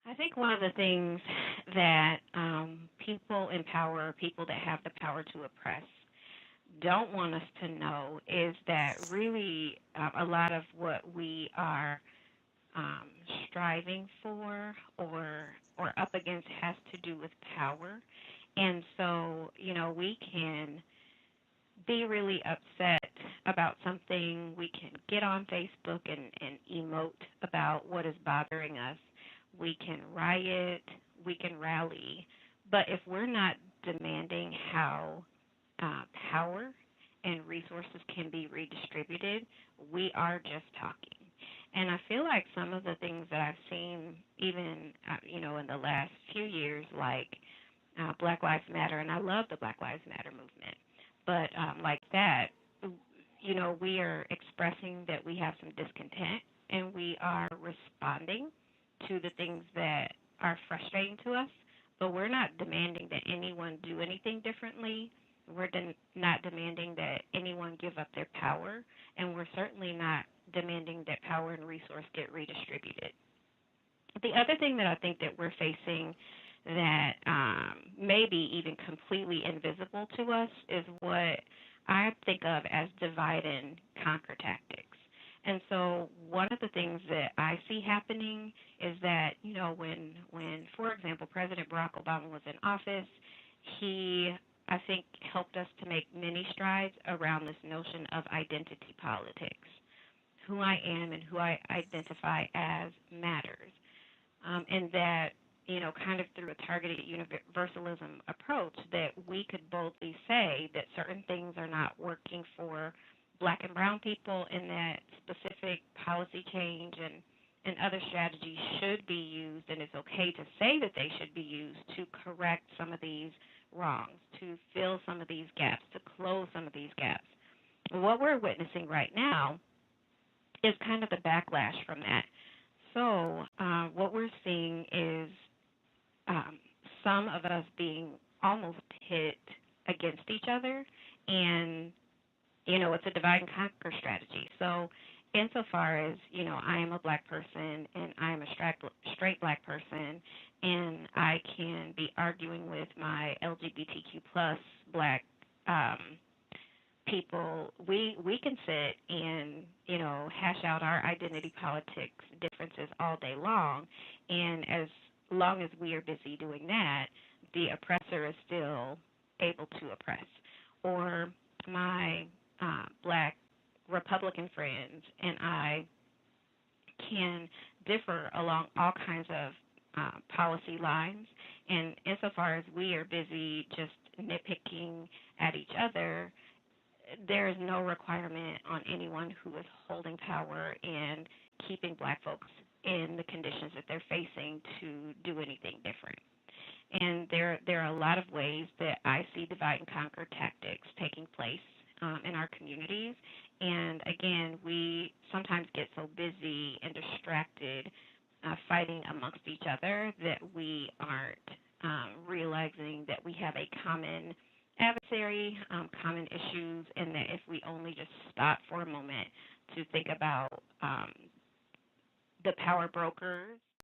I think one of the things that people in power, people that have the power to oppress, don't want us to know is that really a lot of what we are um, striving for or up against has to do with power. And so, we can be really upset about something. We can get on Facebook and emote about what is bothering us. We can riot, we can rally. But if we're not demanding how power and resources can be redistributed, we are just talking. And I feel like some of the things that I've seen, even in the last few years, like Black Lives Matter, and I love the Black Lives Matter movement, but like that, we are expressing that we have some discontent, and we are responding to the things that are frustrating to us, but we're not demanding that anyone do anything differently. We're not demanding that anyone give up their power, and we're certainly not demanding that power and resource get redistributed. The other thing that I think that we're facing that may be even completely invisible to us is what I think of as divide and conquer tactics. And so one of the things that I see happening is that, when for example, President Barack Obama was in office, he, I think, helped us to make many strides around this notion of identity politics. Who I am and who I identify as matters. And that, kind of through a targeted universalism approach, that we could boldly say that certain things are not working for black and brown people, and that specific policy change and other strategies should be used, and it's okay to say that they should be used to correct some of these wrongs, to fill some of these gaps, to close some of these gaps. What we're witnessing right now is kind of the backlash from that. So, what we're seeing is some of us being almost pit against each other, and it's a divide and conquer strategy. So, insofar as I am a black person and I am a straight black person, and I can be arguing with my LGBTQ plus black people, we can sit and hash out our identity politics differences all day long, and as long as we are busy doing that, the oppressor is still able to oppress. Or my black Republican friends and I can differ along all kinds of policy lines, and insofar as we are busy just nitpicking at each other, there is no requirement on anyone who is holding power and keeping black folks in the conditions that they're facing to do anything different. And there are a lot of ways that I see divide and conquer tactics taking place in our communities. And again, we sometimes get so busy and distracted fighting amongst each other that we aren't realizing that we have a common adversary, common issues, and that if we only just stop for a moment to think about the power brokers